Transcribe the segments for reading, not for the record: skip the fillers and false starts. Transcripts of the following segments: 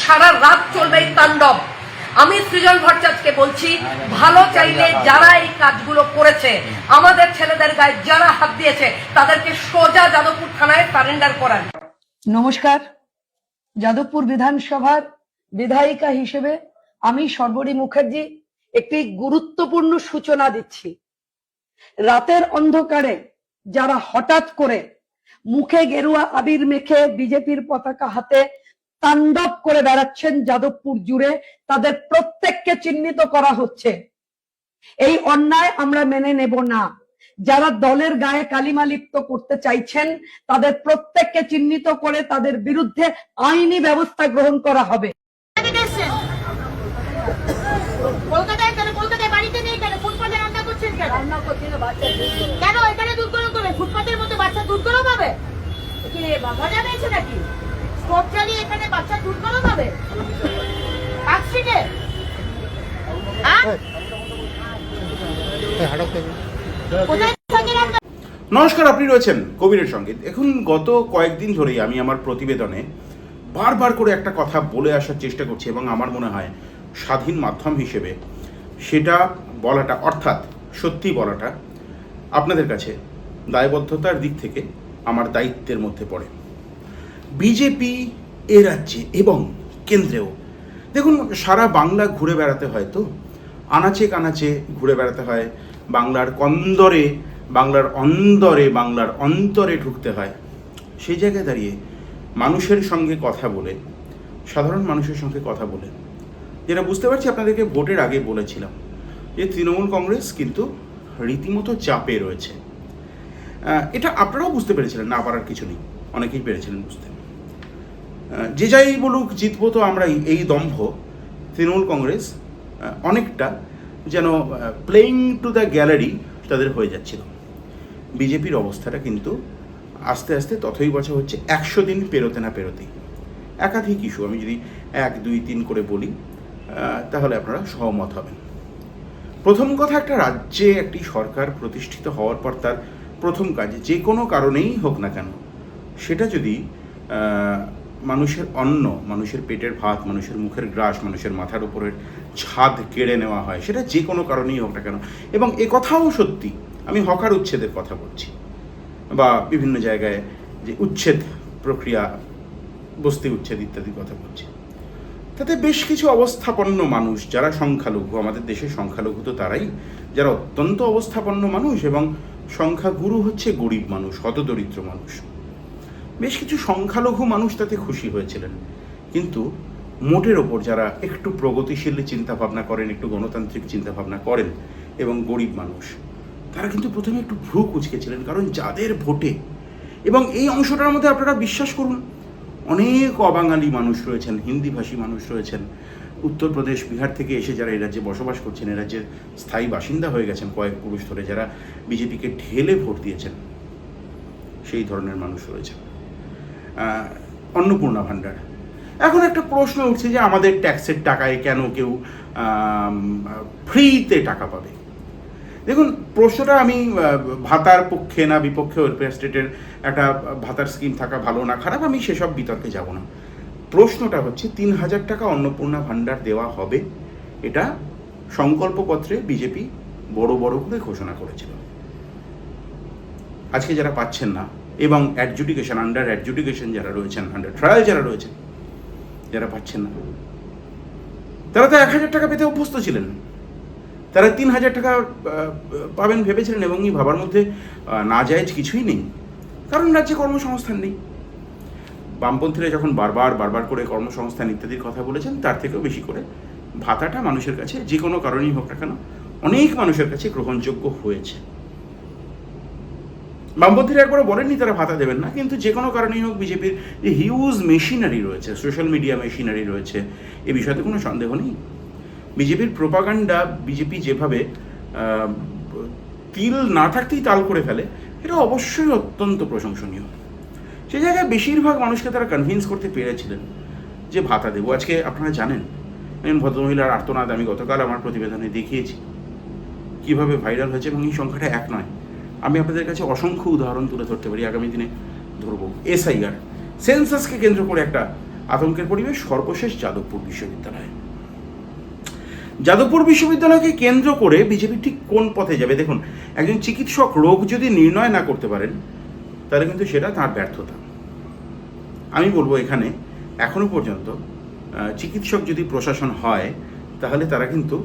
সারা রাত চলবে এই তাণ্ডব। আমি সৃজন ভট্টাচার্যকে বলছি, ভালো চাইলে যারা এই কাজগুলো করেছে, আমাদের ছেলেদের গায়ে যারা হাত দিয়েছে, তাদেরকে সোজা যাদবপুর থানায় সারেন্ডার করান। নমস্কার। যাদবপুর বিধানসভার বিধায়িকা হিসেবে আমি সর্বরী মুখার্জি একটি গুরুত্বপূর্ণ সূচনা দিচ্ছি। রাতের অন্ধকারে যারা হঠাৎ করে মুখে গেরুয়া আবির মেখে বিজেপির পতাকা হাতে তাণ্ডব করে বেড়াচ্ছেন যাদবপুর জুড়ে, তাদের প্রত্যেককে চিহ্নিত করা হচ্ছে। এই অন্যায় আমরা মেনে নেব না। যারা দলের গায়ে কালিমা লিপ্ত করতে চাইছেন, তাদের প্রত্যেককে চিহ্নিত করে তাদের বিরুদ্ধে আইনি ব্যবস্থা গ্রহণ করা হবে। কলকাতায় বাড়িতে নেই কেন? ফুটপাতে রান্না করছেন কেন? কেন এখানে দুধ গরম করে ফুটপাতের মধ্যে বাচ্চা দুধ গরম হবে? কি মজা পেয়েছে নাকি? স্টোভ চালিয়ে এখানে বাচ্চা দুধ গরম হবে? পার্কস্ট্রিটে কোথায় থাকেন আপনারা? নমস্কার, আপনি রয়েছেন কবিরের সঙ্গে। এখন গত কয়েকদিন ধরেই আমি আমার প্রতিবেদনে বারবার করে একটা কথা বলে আসার চেষ্টা করছি এবং আমার মনে হয় স্বাধীন মাধ্যম হিসেবে সেটা বলাটা, অর্থাৎ সত্যি বলাটা আপনাদের কাছে দায়বদ্ধতার দিক থেকে আমার দায়িত্বের মধ্যে পড়ে। বিজেপি এ রাজ্যে এবং কেন্দ্রেও দেখুন, সারা বাংলা ঘুরে বেড়াতে হয়, তো আনাচে কানাচে ঘুরে বেড়াতে হয়, বাংলার কন্দরে, বাংলার অন্দরে, বাংলার অন্তরে ঢুকতে হয়। সেই জায়গায় দাঁড়িয়ে মানুষের সঙ্গে কথা বলে, সাধারণ মানুষের সঙ্গে কথা বলে, যেটা বুঝতে পারছি আপনাদেরকে ভোটের আগে বলেছিলাম যে তৃণমূল কংগ্রেস কিন্তু রীতিমতো চাপে রয়েছে। এটা আপনারাও বুঝতে পেরেছিলেন, না পারার কিছু নেই, অনেকেই পেরেছিলেন বুঝতে। যে যাই বলুক, জিতবো তো আমরাই, এই দম্ভ তৃণমূল কংগ্রেস অনেকটা যেন প্লেইং টু দ্য গ্যালারি তাদের হয়ে যাচ্ছিল। বিজেপির অবস্থাটা কিন্তু আস্তে আস্তে ততই বছর হচ্ছে, 100 দিন পেরোতে না পেরোতেই। একাধিক ইস্যু আমি যদি 1, 2, 3 করে বলি তাহলে আপনারা সহমত হবেন। প্রথম কথা, একটা রাজ্যে একটি সরকার প্রতিষ্ঠিত হওয়ার পর তার প্রথম কাজ, যে কোনো কারণেই হোক না কেন, সেটা যদি মানুষের অন্ন, মানুষের পেটের ভাত, মানুষের মুখের গ্রাস, মানুষের মাথার উপরের ছাদ কেড়ে নেওয়া হয়, সেটা যে কোনো কারণেই হোক না কেন। এবং এ কথাও সত্যি, আমি হকার উচ্ছেদের কথা বলছি, বা বিভিন্ন জায়গায় যে উচ্ছেদ প্রক্রিয়া, বস্তি উচ্ছেদ ইত্যাদি কথা বলছি, তাতে বেশ কিছু অবস্থাপন্ন মানুষ, যারা সংখ্যালঘু, আমাদের দেশে সংখ্যালঘু তো তারাই, যারা অত্যন্ত অবস্থাপন্ন মানুষ, এবং সংখ্যাগুরু হচ্ছে গরিব মানুষ, হতদরিদ্র মানুষ। বেশ কিছু সংখ্যালঘু মানুষ তাতে খুশি হয়েছিলেন। কিন্তু মোটের ওপর যারা একটু প্রগতিশীল চিন্তাভাবনা করেন, একটু গণতান্ত্রিক চিন্তাভাবনা করেন, এবং গরিব মানুষ, তারা কিন্তু প্রথমে একটু ভ্রু কুঁচকেছিলেন। কারণ যাদের ভোটে, এবং এই অংশটার মধ্যে আপনারা বিশ্বাস করুন, অনেক অবাঙালি মানুষ রয়েছেন, হিন্দিভাষী মানুষ রয়েছেন, উত্তরপ্রদেশ, বিহার থেকে এসে যারা এই রাজ্যে বসবাস করছেন, এই রাজ্যের স্থায়ী বাসিন্দা হয়ে গেছেন কয়েক পুরুষ ধরে, যারা বিজেপিকে ঢেলে ভোট দিয়েছেন, সেই ধরনের মানুষ রয়েছেন। অন্নপূর্ণা ভাণ্ডার, এখন একটা প্রশ্ন উঠছে যে আমাদের ট্যাক্সের টাকায় কেন কেউ ফ্রিতে টাকা পাবে। দেখুন, প্রশ্নটা আমি ভাতার পক্ষে না বিপক্ষে, ওয়েলফেয়ার স্টেটের একটা ভাতার স্কিম থাকা ভালো না খারাপ, আমি সেসব বিতর্কে যাব না। প্রশ্নটা হচ্ছে 3000 টাকা অন্নপূর্ণা ভাণ্ডার দেওয়া হবে, এটা সংকল্পপত্রে বিজেপি বড় বড় করে ঘোষণা করেছিল। আজকে যারা পাচ্ছেন না, এবং অ্যাডজুডিকেশন, আন্ডার অ্যাডজুডিকেশন যারা রয়েছেন, আন্ডার ট্রায়াল যারা রয়েছেন, যারা পাচ্ছেন না, তারা তো 1000 টাকা পেতে অভ্যস্ত ছিলেন। তারা 3000 টাকা পাবেন ভেবেছিলেন, এবং এই ভাবার মধ্যে নাজায়েজ কিছুই নেই, কারণ রাজ্যে কর্মসংস্থান নেই। বামপন্থীরা যখন বারবার করে কর্মসংস্থান ইত্যাদির কথা বলেছেন, তার থেকেও বেশি করে ভাতাটা মানুষের কাছে, যে কোনো কারণেই হোক না কেন, অনেক মানুষের কাছে গ্রহণযোগ্য হয়েছে। বামপন্থীরা একবারও বলেননি তারা ভাতা দেবেন না, কিন্তু যে কোনো কারণেই হোক, বিজেপির যে হিউজ মেশিনারি রয়েছে, সোশ্যাল মিডিয়া মেশিনারি রয়েছে, এ বিষয়তে কোনো সন্দেহ নেই। বিজেপির প্রোপাগান্ডা, বিজেপি যেভাবে তিল না থাকতেই তাল করে ফেলে, এটা অবশ্যই অত্যন্ত প্রশংসনীয়। সে জায়গায় বেশিরভাগ মানুষকে তারা কনভিন্স করতে পেরেছিলেন যে ভাতা দেবো। আজকে আপনারা জানেন, ভদ্রমহিলার আর্তনাদ আমি গতকাল আমার প্রতিবেদনে দেখিয়েছি কীভাবে ভাইরাল হয়েছে, এবং এই সংখ্যাটা এক নয়, আমি আপনাদের কাছে অসংখ্য উদাহরণ তুলে ধরতে পারি, আগামী দিনে ধরবো। এসআইআর, সেন্সাসকে কেন্দ্র করে একটা আতঙ্কের পরিবেশ সর্বশেষ যাদবপুর বিশ্ববিদ্যালয়। যাদবপুর বিশ্ববিদ্যালয়কে কেন্দ্র করে বিজেপি ঠিক কোন পথে যাবে? দেখুন, একজন চিকিৎসক রোগ যদি নির্ণয় না করতে পারেন তাহলে কিন্তু সেটা তার ব্যর্থতা। আমি বলবো এখানে এখনো পর্যন্ত চিকিৎসক যদি প্রশাসন হয় তাহলে তারা কিন্তু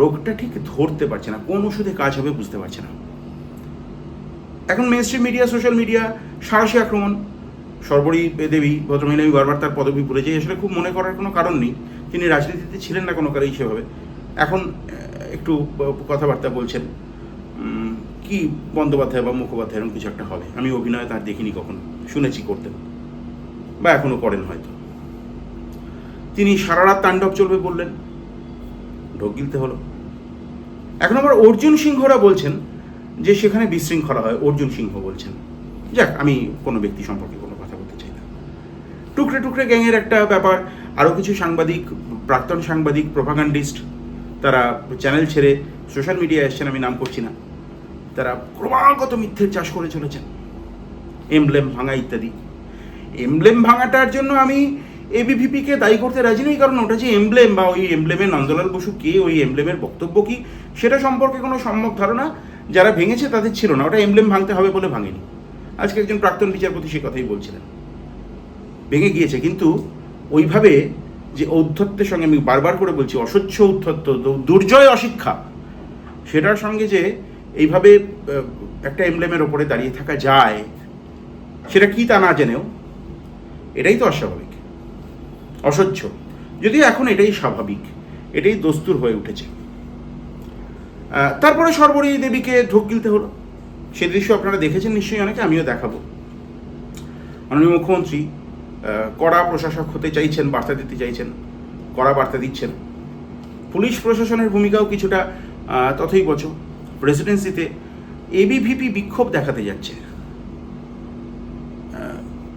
রোগটা ঠিক ধরতে পারছে না, কোন ওষুধে কাজ হবে বুঝতে পারছে না। এখন মেইনস্ট্রিম মিডিয়া, সোশ্যাল মিডিয়া সাহসী আক্রমণ। সর্বরী দেবী ভদ্রমহিলা, আমি বারবার তার পদবি ভুলে যাই, আসলে খুব মনে করার কোনো কারণ নেই, তিনি রাজনীতিতে ছিলেন না কোনো কারণেই সেভাবে। এখন একটু কথাবার্তা বলছেন কি বন্দ্যোপাধ্যায় বা মুখোপাধ্যায় এরকম কিছু একটা হবে। আমি অভিনয় তার দেখিনি কখনো, শুনেছি করতেন বা এখনো করেন হয়তো। তিনি সারা রাত তাণ্ডব চলবে বললেন, ঢোক গিলতে হলো। এখন আবার অর্জুন সিংহরা বলছেন যে সেখানে বিশৃঙ্খলা হয়, অর্জুন সিংহ বলছেন। যাক, আমি কোনো ব্যক্তি সম্পর্কে কোনো কথা বলতে চাই না। টুকরে টুকরে গ্যাংয়ের একটা ব্যাপার। আরও কিছু সাংবাদিক, প্রাক্তন সাংবাদিক, প্রোপাগান্ডিস্ট, তারা চ্যানেল ছেড়ে সোশ্যাল মিডিয়ায় এসছেন, আমি নাম করছি না, তারা ক্রমাগত মিথ্যের চাষ করে চলেছেন, এমব্লেম ভাঙা ইত্যাদি। এমব্লেম ভাঙাটার জন্য আমি এবিভিপিকে দায়ী করতে রাজি নই, কারণ ওটা যে এমব্লেম বা ওই এমব্লেমের নন্দলাল বসু কে, ওই এমব্লেমের বক্তব্য কি, সেটা সম্পর্কে কোনো সম্যক ধারণা যারা ভেঙেছে তাদের ছিল না। ওটা এমব্লেম ভাঙতে হবে বলে ভাঙেনি। আজকে একজন প্রাক্তন বিচারপতি সে কথাই বলছিলেন, ভেঙে গিয়েছে, কিন্তু ওইভাবে যে ঔদ্ধত্যের সঙ্গে, আমি বারবার করে বলছি, অসহ্য উদ্ধত্ত, দুর্জয় অশিক্ষা, সেটার সঙ্গে যে এইভাবে একটা এমব্লেমের ওপরে দাঁড়িয়ে থাকা যায়, সেটা কি তা না জেনেও, এটাই তো অস্বাভাবিক, অসহ্য। যদিও এখন এটাই স্বাভাবিক, এটাই দস্তুর হয়ে উঠেছে। তারপরে সর্বরী দেবীকে ঢোক গিলতে হলো। সে দৃশ্য আপনারা দেখেছেন নিশ্চয়ই অনেকে, আমিও দেখাবো। মাননীয় মুখ্যমন্ত্রী কড়া প্রশাসক হতে চাইছেন, বার্তা দিতে চাইছেন, কড়া বার্তা দিচ্ছেন। পুলিশ প্রশাসনের ভূমিকাও কিছুটা তথৈবচ। প্রেসিডেন্সিতে এবিভিপি বিক্ষোভ দেখাতে যাচ্ছে,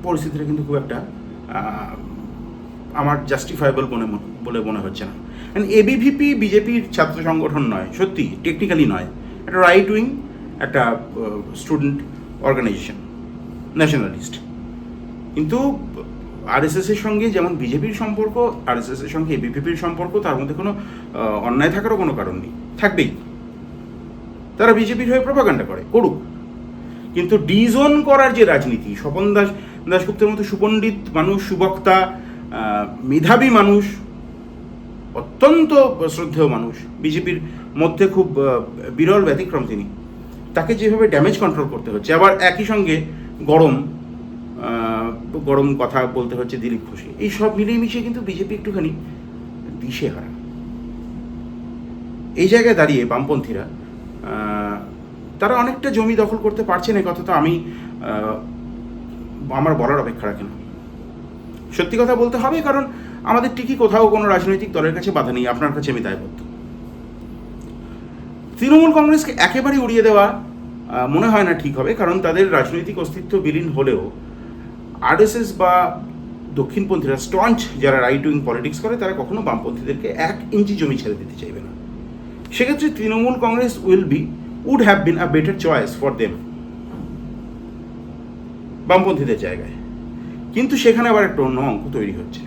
পরিস্থিতিটা কিন্তু খুব একটা আমার জাস্টিফায়েবল বলে মনে হচ্ছে না। এবিভিপি বিজেপির ছাত্র সংগঠন নয়, সত্যি টেকনিক্যালি নয়, একটা রাইট উইং, একটা স্টুডেন্ট অর্গানাইজেশন, ন্যাশনালিস্ট। কিন্তু আরএসএস এর সঙ্গে যেমন বিজেপির সম্পর্ক, আরএসএস এর সঙ্গে এবিভিপির সম্পর্ক, তার মধ্যে কোনো অন্যায় থাকারও কোনো কারণ নেই, থাকবেই। তারা বিজেপির হয়ে প্রপাগান্ডা করে, করুক, কিন্তু ডিজোন করার যে রাজনীতি, স্বপন দাশগুপ্তের মতো সুপণ্ডিত মানুষ, সুবক্তা, মেধাবী মানুষ, অত্যন্ত শ্রদ্ধেয় মানুষ, বিজেপির মধ্যে খুব বিরল ব্যতিক্রম তিনি, তাকে যেভাবে ড্যামেজ কন্ট্রোল করতে হচ্ছে, আবার একই সঙ্গে গরম কথা বলতে হচ্ছে দিলীপ ঘোষে, এই সব মিলিয়ে মিশিয়ে কিন্তু বিজেপি একটুখানি দিশেহারা। এই জায়গায় দাঁড়িয়ে বামপন্থীরা তারা অনেকটা জমি দখল করতে পারছেন, এ কথা তো আমি আমার বলার অপেক্ষা রাখি না। সত্যি কথা বলতে হবে, কারণ আমাদের ঠিকই কোথাও কোনো রাজনৈতিক দলের কাছে বাধা নেই, আপনার কাছে আমি দায়বদ্ধ। তৃণমূল কংগ্রেসকে একেবারে উড়িয়ে দেওয়া মনে হয় না ঠিক হবে, কারণ তাদের রাজনৈতিক অস্তিত্ব বিলীন হলেও আরএসএস বা দক্ষিণপন্থীরা, স্টঞ্চ যারা রাইট উইং পলিটিক্স করে, তারা কখনো বামপন্থীদেরকে 1 ইঞ্চি জমি ছেড়ে দিতে চাইবে না। সেক্ষেত্রে Trinamool Congress would have been a better choice for them, বামপন্থীদের জায়গায়। কিন্তু সেখানে আবার একটা অন্য অঙ্ক তৈরি হচ্ছে।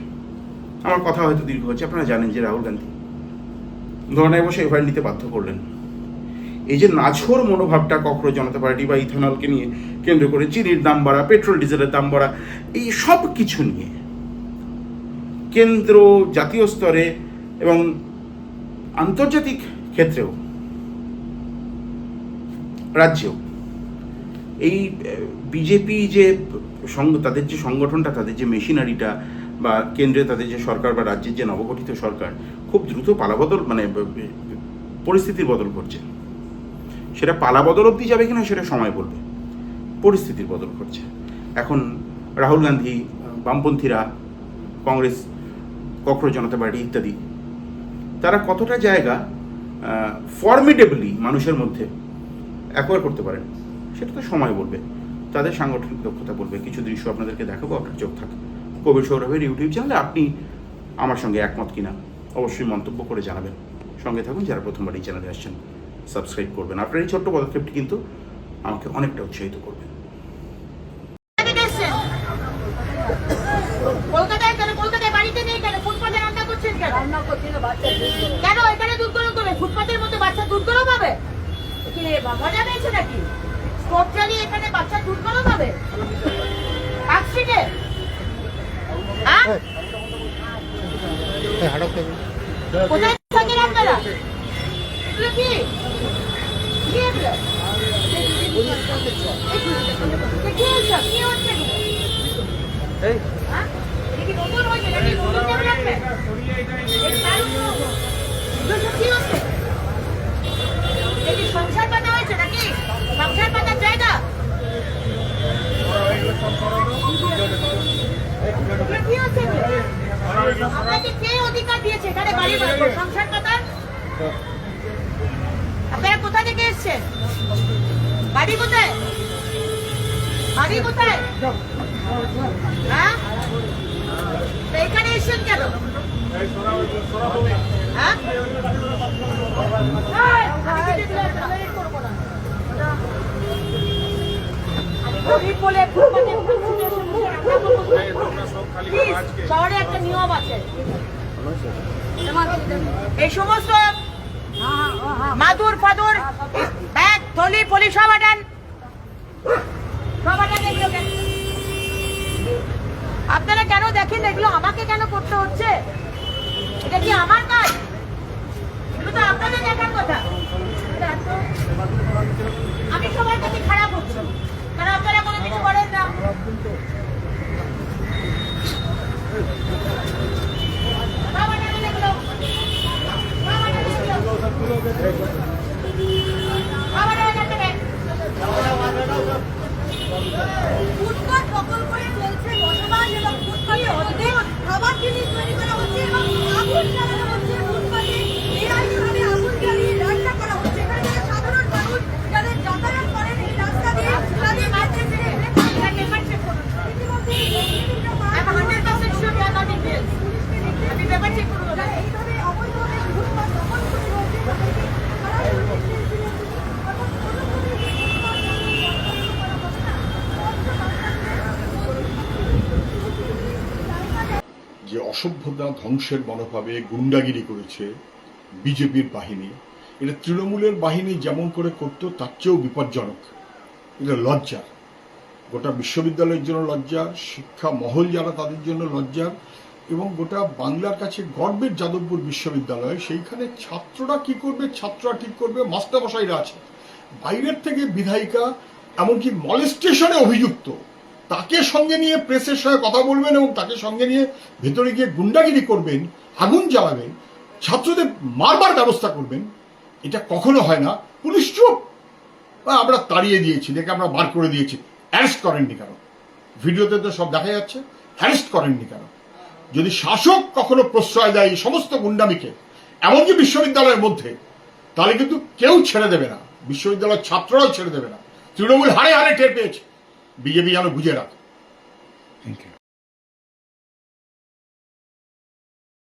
আমার কথা হয়তো দীর্ঘ হচ্ছে, আপনারা জানেন যে রাহুল গান্ধী ধর্নায় বসে এফআইআর নিতে বাধ্য করলেন। এই যে নাছোড় মনোভাবটা ককরোচ জনতা পার্টি বা ইথানলকে নিয়ে কেন্দ্র করে, চিনির দাম বাড়া, পেট্রোল ডিজেলের দাম বাড়া, এই সব কিছু নিয়ে কেন্দ্র, জাতীয় স্তরে এবং আন্তর্জাতিক ক্ষেত্রেও, রাজ্যেও এই বিজেপি যে তাদের যে সংগঠনটা, তাদের যে মেশিনারিটা, বা কেন্দ্রে তাদের যে সরকার বা রাজ্যের যে নবগঠিত সরকার, খুব দ্রুত পালাবদল, মানে পরিস্থিতির বদল করছে। সেটা পালাবদল অবধি যাবে কিনা সেটা সময় বলবে, পরিস্থিতির বদল করছে। এখন রাহুল গান্ধী, বামপন্থীরা, কংগ্রেস, ককরোচ জনতা পার্টি ইত্যাদি, তারা কতটা জায়গা ফর্মিডেবলি মানুষের মধ্যে অ্যাকোয়ার করতে পারেন সেটা তো সময় বলবে, তাদের সাংগঠনিক দক্ষতা বলবে। কিছু দৃশ্য আপনাদেরকে দেখাবো, আপনার চোখ থাকে। কবির সৌরভের ইউটিউব চ্যানেলে আপনি আমার সঙ্গে একমত কিনা অবশ্যই মন্তব্য করে জানাবেন। সঙ্গে থাকুন, যারা প্রথমবার এই চ্যানেলে আসছেন সাবস্ক্রাইব করবেন। আপনার এই ছোট্ট পদক্ষেপটি কিন্তু আমাকে অনেকটা উৎসাহিত করবে। কলকাতায় কেন এখানে দুধ গরম করবে? ফুটপাতের মধ্যে বাচ্চা দুধ গরম হবে? কি মজা পেয়েছে নাকি? স্টোভ জ্বালিয়ে এখানে বাচ্চা দুধ গরম হবে? পার্কস্ট্রিটে? হ্যাঁ? কোথায় থাকেন আপনারা? এগুলো কি? কি এগুলো? কি এইসব? কি হচ্ছে এগুলো? হ্যাঁ? এটা কি নতুন হয়েছে নাকি নতুন ডেভেলপমেন্ট? এই দারুণ তো। এগুলো সব কি হচ্ছে? এটা কি সংসার পাতা হয়েছে নাকি? সংসার পাতার জায়গা? এগুলো কি হচ্ছে এগুলো? আপনাকে কে অধিকার দিয়েছে এখানে বাড়ি বানাবো সংসার পাতার? আপনারা কোথা থেকে এসছেন? বাড়ি কোথায়? বাড়ি কোথায়? হ্যাঁ? তো এখানে এসছেন কেন? হ্যাঁ? আমি কিছু tolerate করবো না। আমি গরিব বলে ফুটপাতে ফুটপাতে এসে বসে রান্না করবো। Please, শহরে একটা নিয়ম আছে। এই সমস্ত মাদুর ফাদুর ব্যাগ থলি ফলি সব আটান, সব আটান এগুলোকে। আপনারা কেন দেখেন এগুলো? আমাকে কেন করতে হচ্ছে? এটা কি আমার কাজ? এগুলো তো আপনাদের দেখার কথা। আমি সবার কাছে খারাপ হচ্ছি কারণ আপনারা কোনো কিছু করেন না। সব আটান এগুলো। সব আটান এগুলো। সব আটান এখান থেকে। ফুটপাত দখল করে চলছে বসবাস এবং ফুটপাতে অর্ধেক খাবার জিনিস তৈরি করা হচ্ছে এবং আগুন জ্বালানো হচ্ছে ফুটপাতে বেআইনিভাবে আগুন জ্বালিয়ে রান্না করা হচ্ছে। এখানে যারা সাধারণ মানুষ যাদের যাতায়াত করেন এই রাস্তা দিয়ে তাদের বাড়িতে ফিরে ইতিমধ্যে I'm 100% sure we are not Indians. আমি পেপার চেক করবো না। এইভাবে অবৈধভাবে ফুটপাত দখল করে রয়েছে তাদেরকে খারাপ পরিবেশ যে অসভ্যতা ধ্বংসের মনোভাবে গুন্ডাগিরি করেছে বিজেপির বাহিনী, এটা তৃণমূলের বাহিনী যেমন করে করতো তার চেয়েও বিপজ্জনক। এটা লজ্জার, গোটা বিশ্ববিদ্যালয়ের জন্য লজ্জার, শিক্ষা মহল যারা তাদের জন্য লজ্জার, এবং গোটা বাংলার কাছে গর্বের যাদবপুর বিশ্ববিদ্যালয়। সেইখানে ছাত্ররা কি করবে, ছাত্ররা ঠিক করবে, মাস্টারমশাইরা আছে। বাইরের থেকে বিধায়িকা এমনকি মলেস্টেশনে অভিযুক্ত, তাকে সঙ্গে নিয়ে প্রেসের সঙ্গে কথা বলবেন এবং তাকে সঙ্গে নিয়ে ভেতরে গিয়ে গুন্ডাগিরি করবেন, আগুন জ্বালাবেন, ছাত্রদের মারবার ব্যবস্থা করবেন। এটা কখনো হয় না। পুলিশ চুপ, আমরা তাড়িয়ে দিয়েছি, দেখে আমরা বার করে দিয়েছি। অ্যারেস্ট করেননি কেন? ভিডিওতে তো সব দেখা যাচ্ছে। অ্যারেস্ট করেননি কেন? যদি শাসক কখনো প্রশ্রয় দেয় এই সমস্ত গুন্ডামিকে, এমনকি বিশ্ববিদ্যালয়ের মধ্যে, তাহলে কিন্তু কেউ ছেড়ে দেবে না, বিশ্ববিদ্যালয়ের ছাত্ররাও ছেড়ে দেবে না। তৃণমূল হারে হারে টের পেয়েছে, বিজেপি যেন বুঝে রাখে। Thank you.